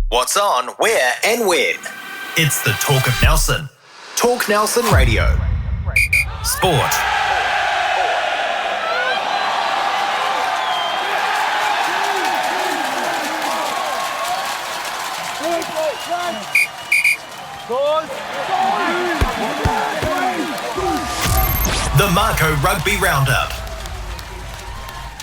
What's on, where and when. It's the Talk of Nelson. Talk Nelson Radio. Sport. The Mako Rugby Roundup.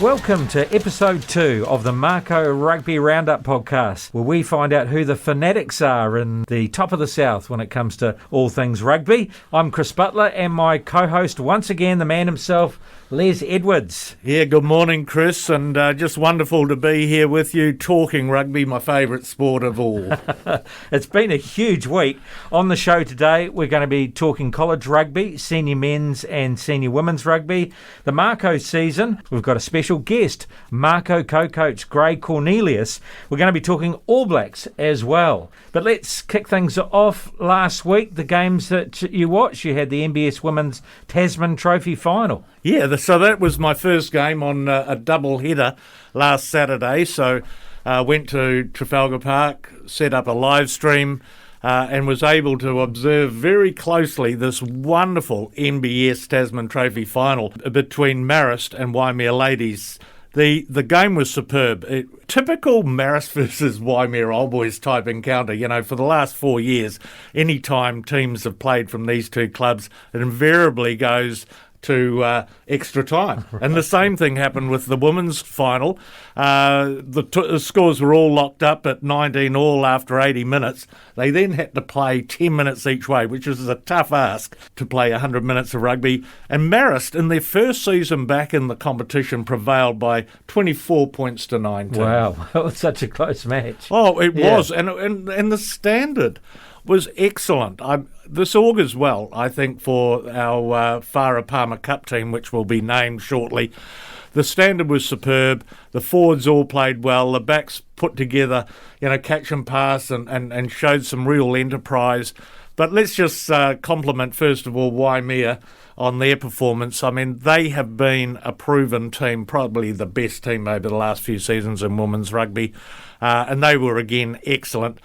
Welcome to episode 2 of the Mako Rugby Roundup podcast, where we find out who the fanatics are in the top of the south when it comes to all things rugby. I'm Chris Butler, and my co-host, once again, the man himself, Les Edwards. Yeah, good morning, Chris, and just wonderful to be here with you talking rugby, my favourite sport of all. It's been a huge week. On the show today, we're going to be talking college rugby, senior men's and senior women's rugby, the Mako season. We've got a special guest, Mako co-coach Gray Cornelius. We're going to be talking All Blacks as well. But let's kick things off. Last week, the games that you watched, you had the NBS Women's Tasman Trophy final. Yeah, so that was my first game on a double header last Saturday. So went to Trafalgar Park, set up a live stream and was able to observe very closely this wonderful NBS Tasman Trophy final between Marist and Waimea Ladies. The game was superb. Typical Marist versus Waimea Old Boys type encounter. You know, for the last 4 years, any time teams have played from these two clubs, it invariably goes to extra time. And the same thing happened with the women's final. The scores were all locked up at 19 all after 80 minutes. They then had to play 10 minutes each way, which is a tough ask to play 100 minutes of rugby. And Marist, in their first season back in the competition, prevailed by 24 points to 19. Wow, that was such a close match. Oh, it was. And the standard was excellent. This augurs well, I think, for our Farah Palmer Cup team, which will be named shortly. The standard was superb. The forwards all played well. The backs put together, catch and pass and showed some real enterprise. But let's just compliment, first of all, Waimea on their performance. I mean, they have been a proven team, probably the best team over the last few seasons in women's rugby. And they were, again, excellent.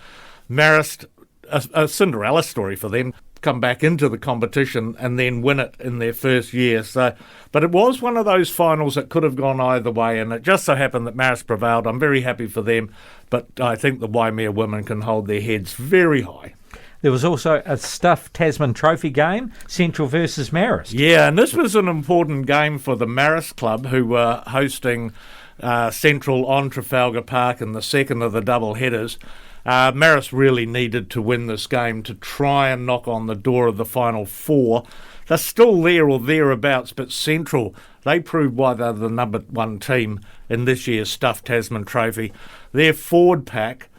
Marist, a Cinderella story for them, come back into the competition and then win it in their first year. But it was one of those finals that could have gone either way, and it just so happened that Marist prevailed. I'm very happy for them, but I think the Waimea women can hold their heads very high. There was also a stuffed Tasman Trophy game, Central versus Marist. Yeah, and this was an important game for the Marist club, who were hosting Central on Trafalgar Park in the second of the double headers. Marist really needed to win this game to try and knock on the door of the final four. They're still there or thereabouts, but Central, they proved why they're the number one team in this year's stuffed Tasman Trophy. Their forward pack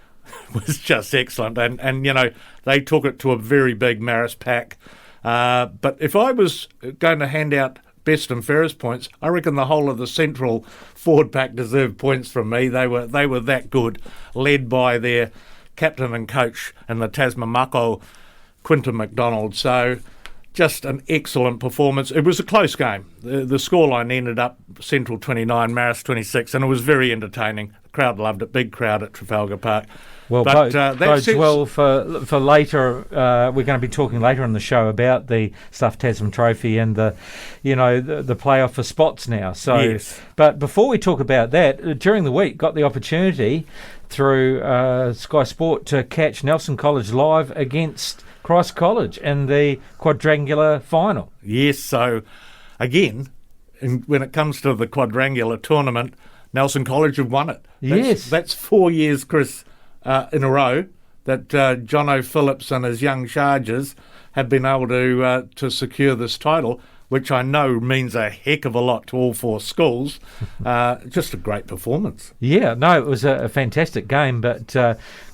was just excellent, and they took it to a very big Marist pack. But if I was going to hand out best and fairest points, I reckon the whole of the Central forward pack deserved points from me. They were that good, led by their captain and coach and the Tasman Mako, Quinton McDonald. So just an excellent performance. It was a close game. The scoreline ended up Central 29, Marist 26, and it was very entertaining. The crowd loved it, big crowd at Trafalgar Park. Well, bodes well for later. We're going to be talking later in the show about the stuffed Tasman Trophy and the playoff for spots now. So, yes. But before we talk about that, during the week, got the opportunity through Sky Sport to catch Nelson College live against Christ College in the quadrangular final. Yes. So, again, when it comes to the quadrangular tournament, Nelson College have won it. That's 4 years, Chris, in a row that Jono Phillips and his young chargers have been able to secure this title, which I know means a heck of a lot to all four schools. Just a great performance. Yeah, no, it was a fantastic game, but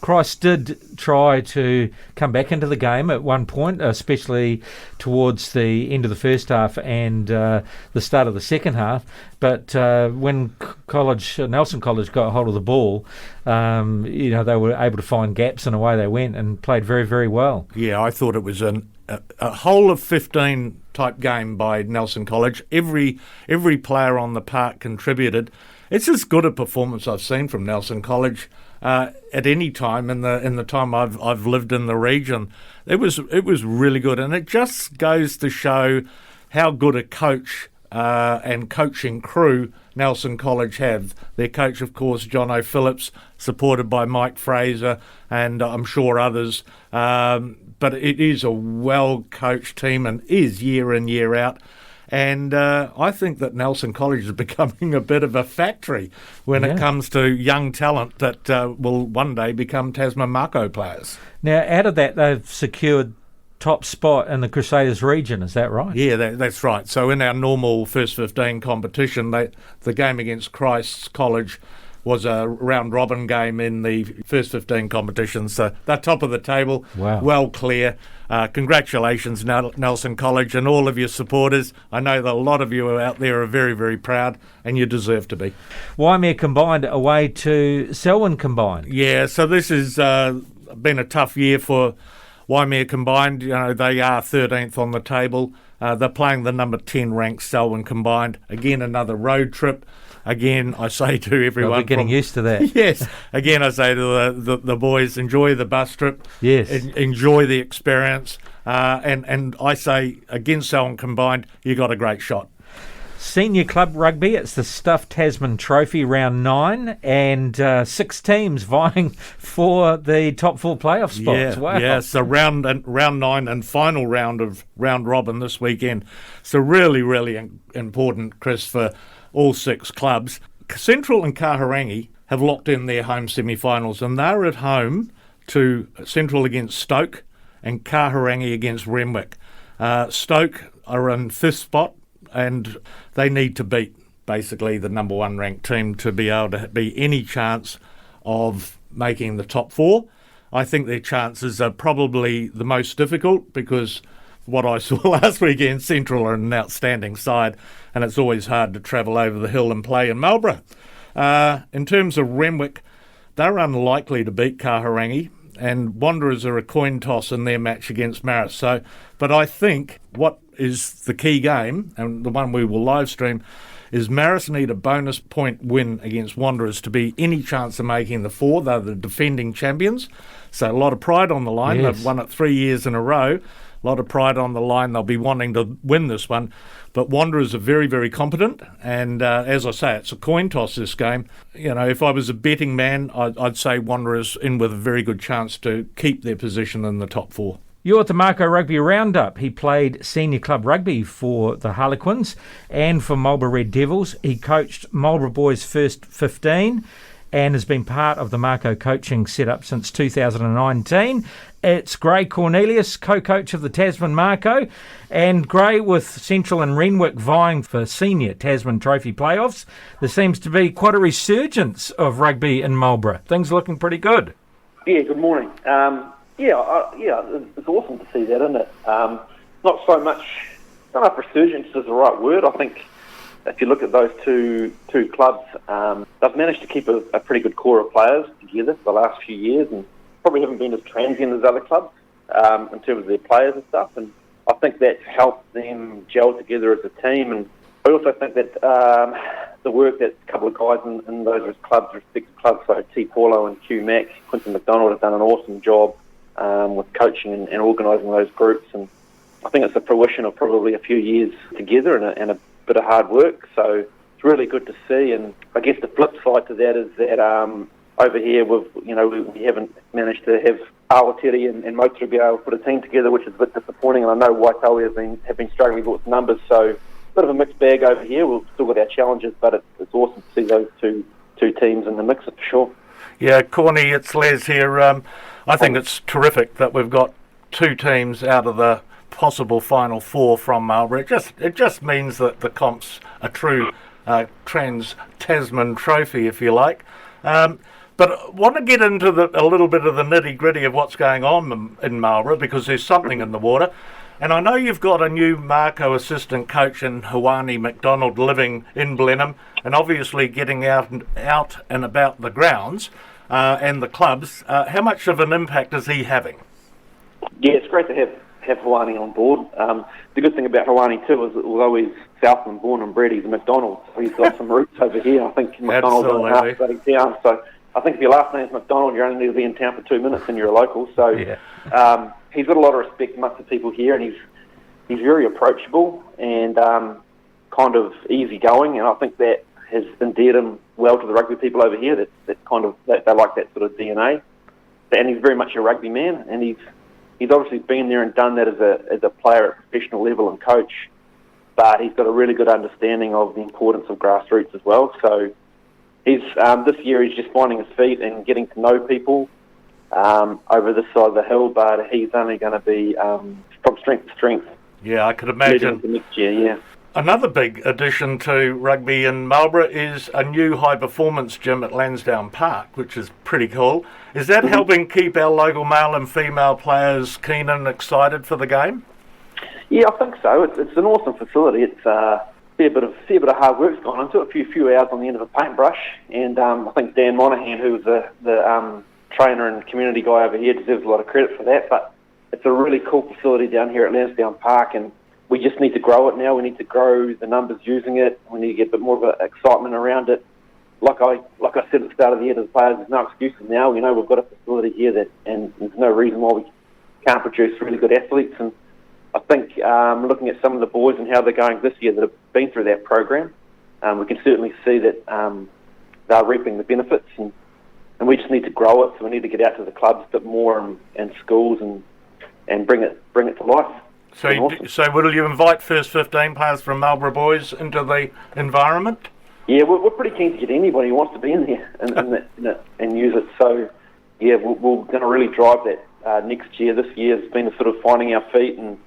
Christ did try to come back into the game at one point, especially towards the end of the first half and the start of the second half. But when Nelson College got hold of the ball, they were able to find gaps and away they went and played very, very well. Yeah, I thought it was a whole of 15 type game by Nelson College. Every player on the park contributed. It's as good a performance I've seen from Nelson College. at any time in the time I've lived in the region. It was really good, and it just goes to show how good a coach and coaching crew Nelson College have. Their coach, of course, John O'Phillips, supported by Mike Fraser and I'm sure others. But it is a well-coached team and is year in, year out. And I think that Nelson College is becoming a bit of a factory when it comes to young talent that will one day become Tasman Mako players. Now, out of that, they've secured top spot in the Crusaders region, is that right? Yeah, that's right. So in our normal first 15 competition, the game against Christ's College was a round-robin game in the first 15 competition. So they're top of the table, well clear. Congratulations, Nelson College, and all of your supporters. I know that a lot of you out there are very, very proud, and you deserve to be. Waimea Combined away to Selwyn Combined. Yeah, so this has been a tough year for Waimea Combined. You know, they are 13th on the table. They're playing the number 10 ranked Selwyn Combined. Again, another road trip. Again, I say to everyone... We're getting used to that. Yes. Again, I say to the boys, enjoy the bus trip. Yes. Enjoy the experience. And I say, against Selwyn Combined, you got a great shot. Senior club rugby, it's the Stuffed Tasman Trophy round 9 and 6 teams vying for the top 4 playoff spots. Yeah, so round 9 and final round of round robin this weekend. So really, really important, Chris, for all 6 clubs. Central and Kahurangi have locked in their home semi-finals, and they're at home to Central against Stoke and Kahurangi against Renwick. Stoke are in 5th spot, and they need to beat basically the number 1 ranked team to be able to be any chance of making the top 4. I think their chances are probably the most difficult because what I saw last weekend, Central are an outstanding side, and it's always hard to travel over the hill and play in Marlborough. In terms of Renwick, they're unlikely to beat Kahurangi, and Wanderers are a coin toss in their match against Marist. But I think what is the key game, and the one we will live stream, is Marist need a bonus point win against Wanderers to be any chance of making the 4. They're the defending champions, so a lot of pride on the line. Yes. They've won it 3 years in a row. A lot of pride on the line. They'll be wanting to win this one. But Wanderers are very, very competent. And as I say, it's a coin toss, this game. You know, if I was a betting man, I'd say Wanderers in with a very good chance to keep their position in the top 4. You're at the Mako Rugby Roundup. He played senior club rugby for the Harlequins and for Marlborough Red Devils. He coached Marlborough Boys First 15 and has been part of the Mako coaching setup since 2019. It's Gray Cornelius, co-coach of the Tasman Mako, and Gray, with Central and Renwick vying for senior Tasman Trophy playoffs, there seems to be quite a resurgence of rugby in Marlborough. Things are looking pretty good. Yeah, good morning. It's awesome to see that, isn't it? Not so much, I don't know if resurgence is the right word. I think if you look at those two clubs, they've managed to keep a pretty good core of players together for the last few years, and probably haven't been as transient as other clubs in terms of their players and stuff. And I think that's helped them gel together as a team. And I also think that the work that a couple of guys in those respective clubs, so T. Paulo and Q Mac, Quinton McDonald, have done an awesome job with coaching and organising those groups. And I think it's the fruition of probably a few years together and a bit of hard work. So it's really good to see. And I guess the flip side to that is that over here we haven't managed to have Aotearoa and Mako be able to put a team together, which is a bit disappointing. And I know Waitawi have been struggling with numbers, so a bit of a mixed bag over here. We've still got our challenges, but it's awesome to see those two teams in the mix for sure. Yeah, Corny, it's Les here. I think it's terrific that we've got 2 teams out of the possible final 4 from Marlborough. It just means that the comp's a true trans-Tasman trophy, if you like. But I want to get into a little bit of the nitty-gritty of what's going on in Marlborough, because there's something in the water. And I know you've got a new Mako assistant coach in Hawani McDonald living in Blenheim, and obviously getting out and about the grounds and the clubs. How much of an impact is he having? Yeah, it's great to have Hawani on board. The good thing about Hawani too is, although he's Southland born and bred, he's a McDonald, so he's got some roots over here. I think McDonald's on half down, so I think if your last name's McDonald, you only need to be in town for 2 minutes and you're a local. So Yeah. He's got a lot of respect amongst the people here, and he's very approachable and kind of easygoing, and I think that has endeared him well to the rugby people over here. That kind of they like that sort of DNA, and he's very much a rugby man, and he's obviously been there and done that as a player at professional level and coach, but he's got a really good understanding of the importance of grassroots as well. So he's this year he's just finding his feet and getting to know people over this side of the hill, but he's only going to be from strength to strength. Yeah, I could imagine. Next year, yeah. Another big addition to rugby in Marlborough is a new high-performance gym at Lansdowne Park, which is pretty cool. Is that helping keep our local male and female players keen and excited for the game? Yeah, I think so. It's an awesome facility. It's a fair bit of hard work's gone into it. A few hours on the end of a paintbrush, and I think Dan Monaghan, who's the trainer and community guy over here, deserves a lot of credit for that. But it's a really cool facility down here at Lansdowne Park, and we just need to grow it now. We need to grow the numbers using it. We need to get a bit more of an excitement around it. Like I said at the start of the year to the players, there's no excuses now. You know, we've got a facility here and there's no reason why we can't produce really good athletes. And I think looking at some of the boys and how they're going this year that have been through that program, we can certainly see that they're reaping the benefits, and we just need to grow it. So we need to get out to the clubs a bit more and schools and bring it to life. So will you invite first 15 players from Marlborough boys into the environment? Yeah, we're pretty keen to get anybody who wants to be in there and use it. So, yeah, we're going to really drive that next year. This year has been sort of finding our feet and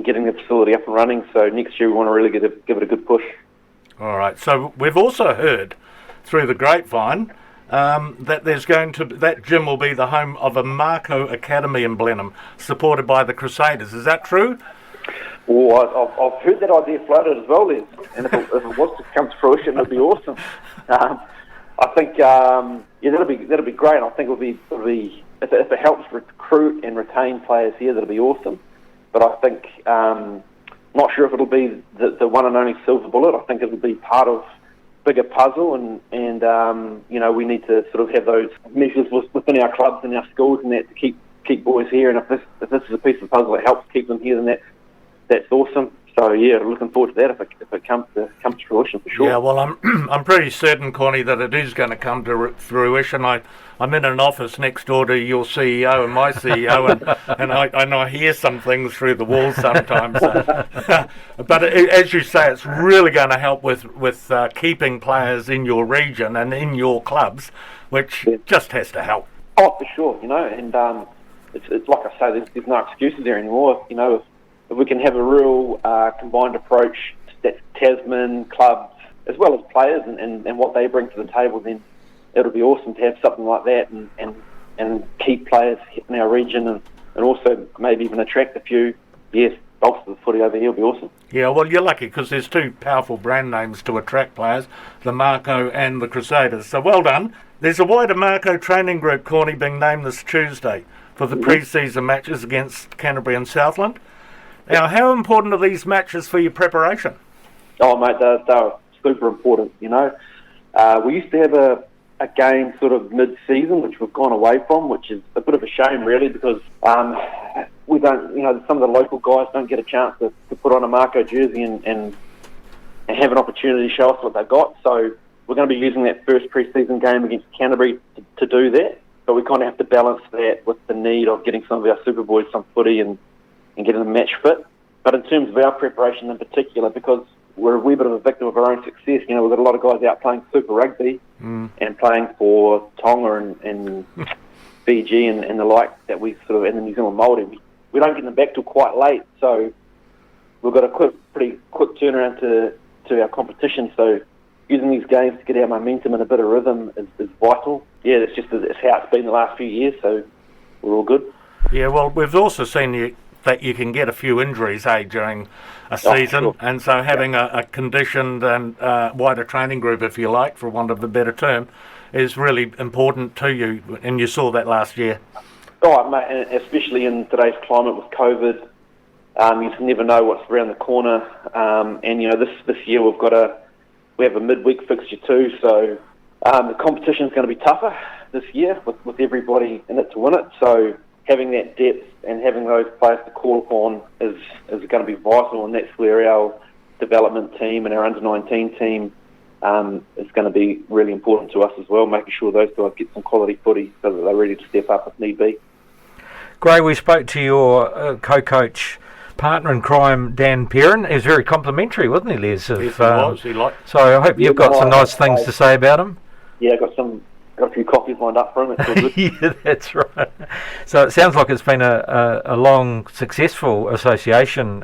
getting the facility up and running. So next year we want to really give it a good push. All right. So we've also heard through the grapevine that that gym will be the home of a Mako Academy in Blenheim, supported by the Crusaders. Is that true? Well, I've heard that idea floated as well, Les. And if it was to come to fruition, it'd be awesome. I think that'll be great. I think it'll be if it helps recruit and retain players here, that'll be awesome. But I think not sure if it'll be the one and only silver bullet. I think it'll be part of bigger puzzle, and we need to sort of have those measures within our clubs and our schools and that to keep boys here. And if this is a piece of the puzzle that helps keep them here, then that's awesome. So yeah, looking forward to that if it comes to fruition for sure. Yeah, well, I'm pretty certain, Corny, that it is going to come to fruition. I'm in an office next door to your CEO and my CEO, and I hear some things through the walls sometimes. But as you say, it's really going to help with keeping players in your region and in your clubs, which just has to help. Oh, for sure, and it's like I say, there's no excuses there anymore. If we can have a real combined approach, that's Tasman, clubs, as well as players and what they bring to the table, then it'll be awesome to have something like that and keep players in our region and also maybe even attract a few. Yes, bolster the footy over here will be awesome. Yeah, well, you're lucky because there's two powerful brand names to attract players, the Mako and the Crusaders. So well done. There's a wider Mako training group, Corny, being named this Tuesday for the pre-season matches against Canterbury and Southland. Now, how important are these matches for your preparation? Oh, mate, they're super important, We used to have a game sort of mid-season, which we've gone away from, which is a bit of a shame, really, because we don't, some of the local guys don't get a chance to put on a Mako jersey and have an opportunity to show us what they've got. So we're going to be using that first pre-season game against Canterbury to do that. But we kind of have to balance that with the need of getting some of our Super Boys some footy and getting them match fit. But in terms of our preparation in particular, because we're a wee bit of a victim of our own success, we've got a lot of guys out playing Super Rugby and playing for Tonga and Fiji and the like that we sort of, in the New Zealand Māori. We don't get them back till quite late, so we've got a pretty quick turnaround to our competition. So using these games to get our momentum and a bit of rhythm is vital. Yeah, it's how it's been the last few years, so we're all good. Yeah, well, we've also seen that you can get a few injuries during a season, sure. And so having a conditioned and wider training group, if you like, for want of a better term, is really important to you, and you saw that last year. Oh, mate, and especially in today's climate with COVID, you just never know what's around the corner. And this year we have a midweek fixture too, so The competition is going to be tougher this year with everybody in it to win it. So having that depth and having those players to call upon is going to be vital, and that's where our development team and our under-19 team is going to be really important to us as well, making sure those guys get some quality footy so that they're ready to step up if need be. Gray, we spoke to your co-coach partner in crime, Dan Perrin. He was very complimentary, wasn't he, Les? Yes, he was. So I hope you've got some nice things to say about him. Yeah, got a few coffees lined up for him. It's all good. Yeah, that's right. So it sounds like it's been a long, successful association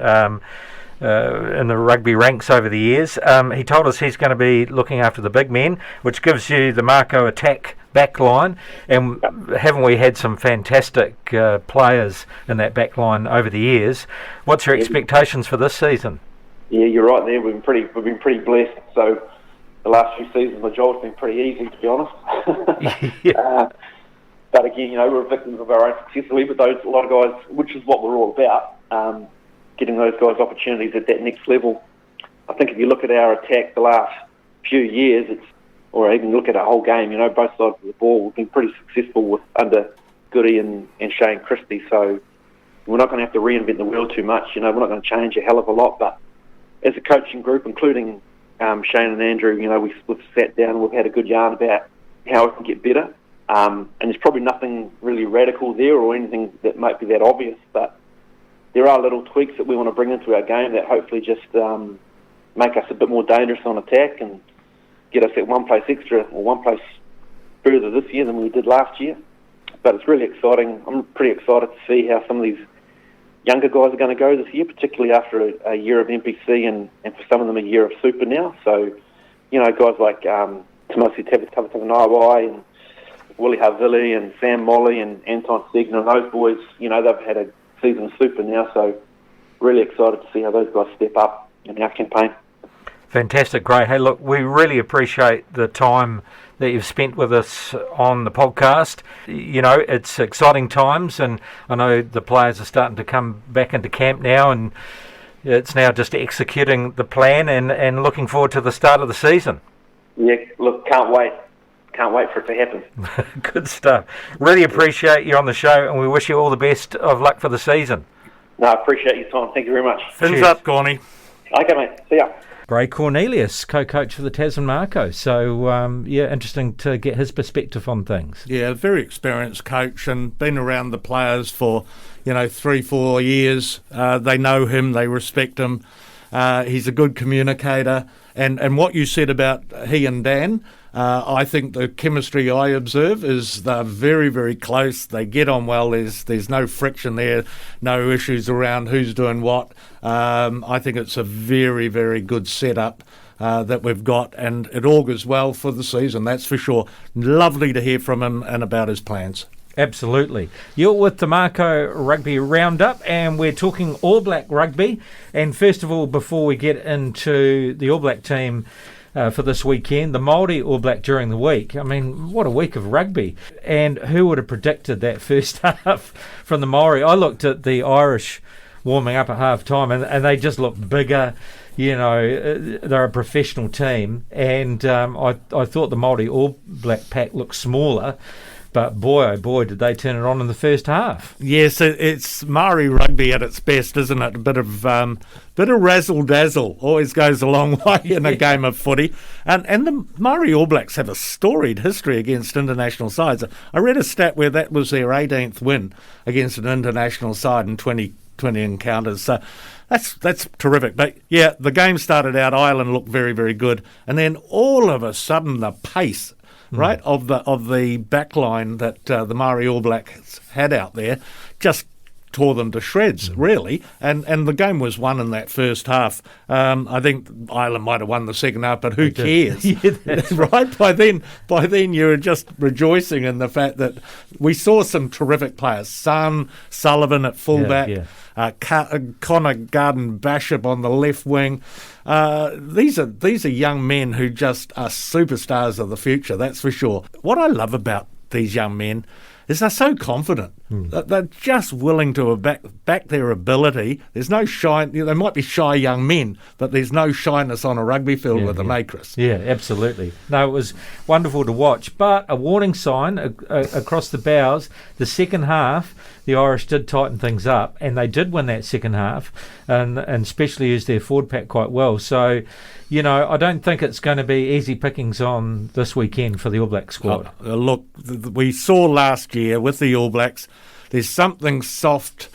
in the rugby ranks over the years. He told us he's going to be looking after the big men, which gives you the Mako attack back line. And haven't we had some fantastic players in that back line over the years? What's your expectations for this season? Yeah, you're right there. We've been pretty blessed. So the last few seasons, my job's been pretty easy, to be honest. But again, we're victims of our own success. We with a lot of guys, which is what we're all about, getting those guys opportunities at that next level. I think if you look at our attack the last few years, or even look at our whole game, both sides of the ball, we've been pretty successful under Goody and Shane Christie. So we're not going to have to reinvent the wheel too much. We're not going to change a hell of a lot. But as a coaching group, including Shane and Andrew, we've sat down and we've had a good yarn about how we can get better. And there's probably nothing really radical there or anything that might be that obvious, but there are little tweaks that we want to bring into our game that hopefully just make us a bit more dangerous on attack and get us at one place extra or one place further this year than we did last year. But it's really exciting. I'm pretty excited to see how some of these younger guys are going to go this year, particularly after a year of NPC and for some of them a year of Super now. So, guys like Tomasi Tavatavanaiwai and Willie Havili and Sam Molly and Anton Segner and those boys, they've had a season of Super now, so really excited to see how those guys step up in our campaign. Fantastic, great. Hey, look, we really appreciate the time that you've spent with us on the podcast. It's exciting times, and I know the players are starting to come back into camp now, and it's now just executing the plan and looking forward to the start of the season. Yeah, look, can't wait. Can't wait for it to happen. Good stuff. Really appreciate you on the show, and we wish you all the best of luck for the season. No, I appreciate your time. Thank you very much. Fins up, Corny. Okay, mate. See ya. Ray Cornelius, co-coach for the Tasman Mako. So, interesting to get his perspective on things. Yeah, very experienced coach and been around the players for, 3-4 years. They know him, they respect him. He's a good communicator. And what you said about he and Dan, I think the chemistry I observe is they're very, very close. They get on well. There's no friction there, no issues around who's doing what. I think it's a very, very good setup that we've got, and it augurs well for the season, that's for sure. Lovely to hear from him and about his plans. Absolutely. You're with the Mako Rugby Roundup, and we're talking All Black Rugby. And first of all, before we get into the All Black team for this weekend, the Māori All Black during the week. I mean, what a week of rugby. And who would have predicted that first half from the Māori? I looked at the Irish warming up at half time, and they just look bigger. They're a professional team. And I thought the Māori All Black pack looked smaller. But boy, oh boy, did they turn it on in the first half. Yes, it's Māori rugby at its best, isn't it? A bit of razzle-dazzle always goes a long way in a game of footy. And the Māori All Blacks have a storied history against international sides. I read a stat where that was their 18th win against an international side in 20 encounters. So that's terrific. But yeah, the game started out, Ireland looked very, very good. And then all of a sudden the pace right, of the back line that the Māori All Blacks had out there just tore them to shreds, really. And the game was won in that first half. I think Ireland might have won the second half, but who cares? Yeah, that's right. By then you were just rejoicing in the fact that we saw some terrific players. Sullivan at fullback, Connor Garden-Bishop on the left wing. These are young men who just are superstars of the future, that's for sure. What I love about these young men is they're so confident. They're just willing to back their ability. There's no shy. They might be shy young men, but there's no shyness on a rugby field with them, Chris? Yeah, absolutely. No, it was wonderful to watch. But a warning sign across the bows, the second half, the Irish did tighten things up, and they did win that second half, and especially used their forward pack quite well. So, I don't think it's going to be easy pickings on this weekend for the All Black squad. Look, we saw last year with the All Blacks, there's something soft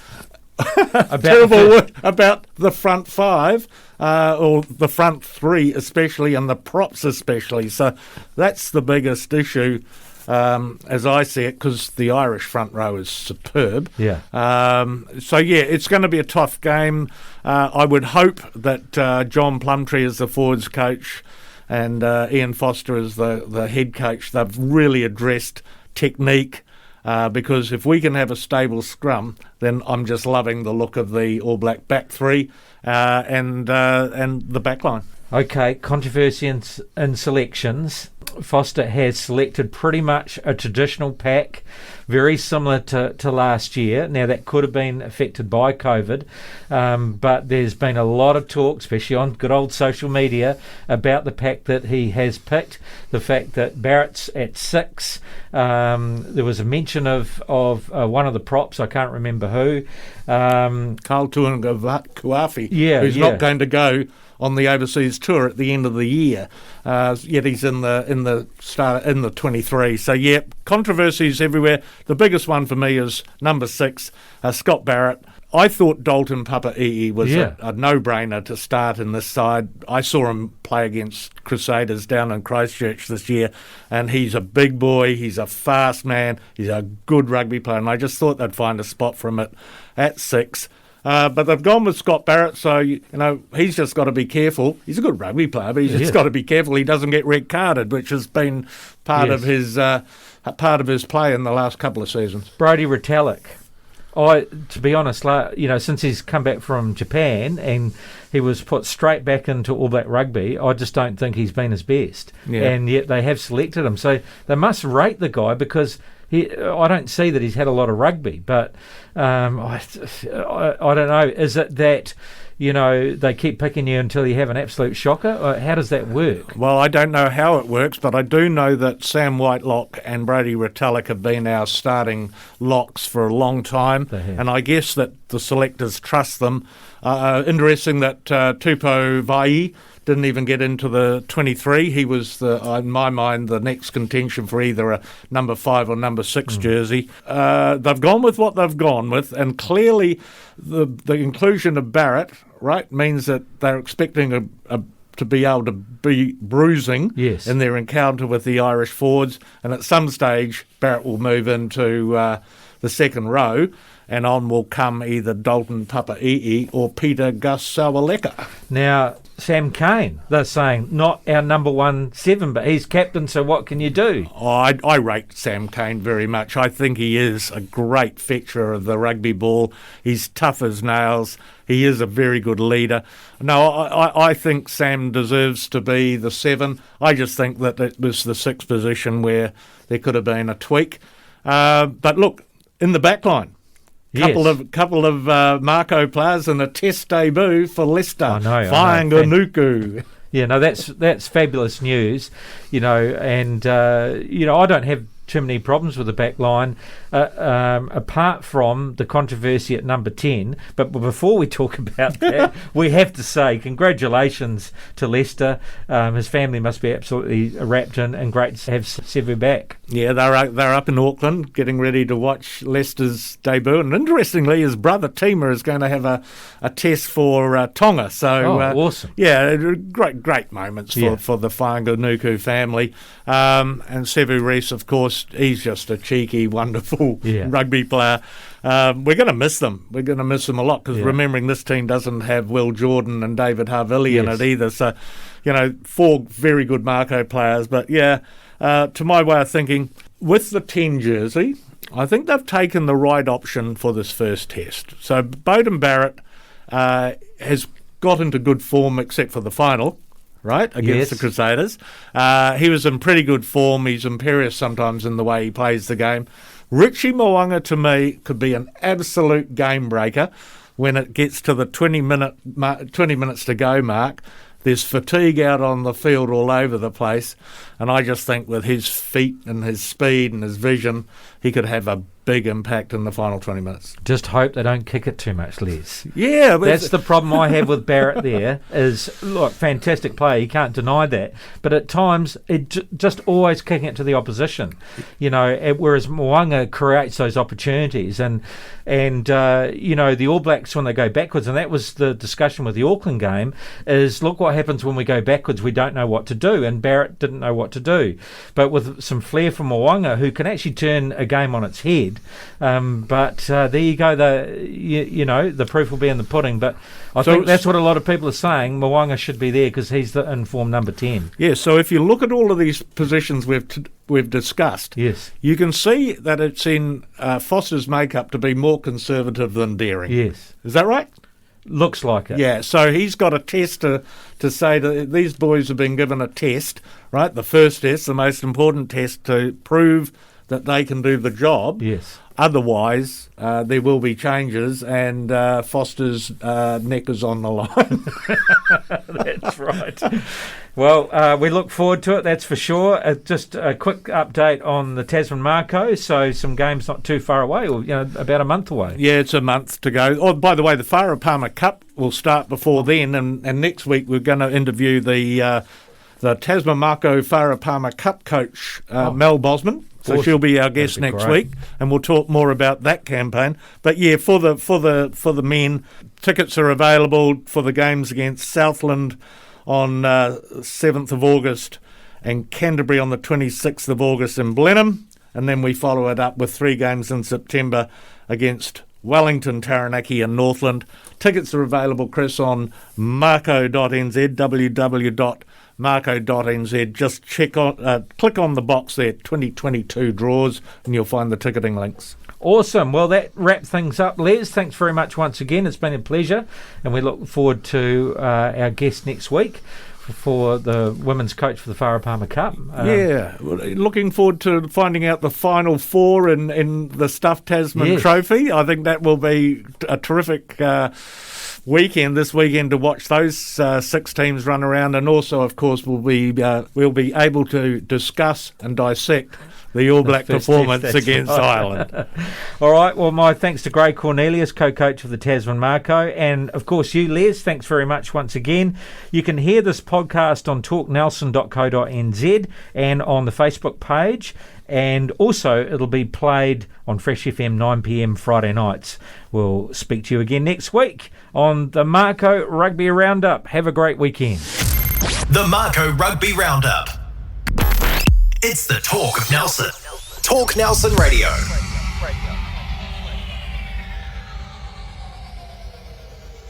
about the front five, or the front three especially, and the props especially. So that's the biggest issue, as I see it, because the Irish front row is superb. Yeah. It's going to be a tough game. I would hope that John Plumtree is the forwards coach and Ian Foster is the head coach. They've really addressed technique, because if we can have a stable scrum, then I'm just loving the look of the All Black back three and the back line. Okay, controversy in selections. Foster has selected pretty much a traditional pack, very similar to last year. Now, that could have been affected by COVID, but there's been a lot of talk, especially on good old social media, about the pack that he has picked. The fact that Barrett's at 6. There was a mention of one of the props, I can't remember who. Carl Tuangakuafi, who's not going to go on the overseas tour at the end of the year, yet he's in the 23. So controversies everywhere. The biggest one for me is number 6, Scott Barrett. I thought Dalton Papa'i'i was a no-brainer to start in this side. I saw him play against Crusaders down in Christchurch this year, and he's a big boy, he's a fast man, he's a good rugby player, and I just thought they'd find a spot for him at 6. But they've gone with Scott Barrett, so he's just got to be careful. He's a good rugby player, but he's just got to be careful he doesn't get red carded, which has been part of his play in the last couple of seasons. Brodie Retallick. To be honest, since he's come back from Japan and he was put straight back into All Black rugby, I just don't think he's been his best. Yeah. And yet they have selected him, so they must rate the guy because I don't see that he's had a lot of rugby, but I don't know. Is it that they keep picking you until you have an absolute shocker? Or how does that work? Well, I don't know how it works, but I do know that Sam Whitelock and Brodie Retallick have been our starting locks for a long time, and I guess that the selectors trust them. Interesting that Tupou Vai'i didn't even get into the 23. He was, in my mind, the next contention for either a number 5 or number 6 jersey. They've gone with what they've gone with, and clearly the inclusion of Barrett, right, means that they're expecting to be able to be bruising in their encounter with the Irish forwards, and at some stage Barrett will move into the second row, and on will come either Dalton Papa'i'i or Peter Gus Sawaleka. Now, Sam Cane, they're saying, not our number 1-7, but he's captain, so what can you do? I rate Sam Cane very much. I think he is a great fetcher of the rugby ball. He's tough as nails. He is a very good leader. No, I think Sam deserves to be the 7. I just think that it was the 6th position where there could have been a tweak. But look, in the back line, couple of Mako players and a test debut for Leicester. Whainganuku. Yeah, no, that's fabulous news. And I don't have too many problems with the back line, apart from the controversy at number 10. But before we talk about that, we have to say congratulations to Leicester. His family must be absolutely wrapped in, and great to have Sevu back. Yeah, they're up in Auckland getting ready to watch Leicester's debut. And interestingly, his brother Tima is going to have a test for Tonga. So awesome. Yeah, great moments for the Whainganuku family. And Sevu Reece, of course, he's just a cheeky, wonderful rugby player. We're going to miss them. We're going to miss them a lot because remembering this team doesn't have Will Jordan and David Havili in it either. So, 4 very good Mako players. But to my way of thinking, with the 10 jersey, I think they've taken the right option for this first test. So Beauden Barrett has got into good form except for the final, right, against the Crusaders. He was in pretty good form. He's imperious sometimes in the way he plays the game. Richie Mo'unga, to me, could be an absolute game breaker when it gets to the 20 minutes to go mark. There's fatigue out on the field all over the place, and I just think with his feet and his speed and his vision, he could have a big impact in the final 20 minutes. Just hope they don't kick it too much, Les. Yeah. That's the problem I have with Barrett there is, look, fantastic player, you can't deny that, but at times just always kicking it to the opposition, whereas Mo'unga creates those opportunities and the All Blacks, when they go backwards, and that was the discussion with the Auckland game, is look what happens when we go backwards, we don't know what to do, and Barrett didn't know what to do. But with some flair from Mo'unga, who can actually turn a game on its head, there you go, the proof will be in the pudding, but I think that's what a lot of people are saying. Mo'unga should be there because he's the informed number 10. Yeah, so if you look at all of these positions we've discussed, yes, you can see that it's in Foster's makeup to be more conservative than daring. Yes. Is that right? Looks like it. Yeah, so he's got a test to say that these boys have been given a test, right? The first test, the most important test to prove that they can do the job. Yes. Otherwise, there will be changes, and Foster's neck is on the line. That's right. Well, we look forward to it, that's for sure. Just a quick update on the Tasman Mako. So some games not too far away, or about a month away. Yeah, it's a month to go. Oh, by the way, the Farah Palmer Cup will start before then, and next week we're going to interview the Tasman Mako Farah Palmer Cup coach, Mel Bosman. So Awesome. She'll be our guest next week, and we'll talk more about that campaign. But yeah, for the men, tickets are available for the games against Southland on 7th of August and Canterbury on the 26th of August in Blenheim, and then we follow it up with 3 games in September against Wellington, Taranaki and Northland. Tickets are available, Chris, on mako.nz, www.mako.nz. Just click on the box there, 2022 draws, and you'll find the ticketing links. Awesome. Well, that wraps things up. Les, thanks very much once again. It's been a pleasure, and we look forward to our guest next week for the women's coach for the Farah Palmer Cup. Looking forward to finding out the final 4 in the Stuffed Tasman Trophy. I think that will be a terrific weekend this weekend to watch those 6 teams run around, and also, of course, we'll be able to discuss and dissect the All Black performance against Ireland. All right, well, my thanks to Gray Cornelius, co-coach of the Tasman Mako, and of course you, Les, thanks very much once again. You can hear this podcast on talknelson.co.nz and on the Facebook page, and also it'll be played on Fresh FM 9pm Friday nights. We'll speak to you again next week on the Mako Rugby Roundup. Have a great weekend. The Mako Rugby Roundup. It's the talk of Nelson. Talk Nelson Radio.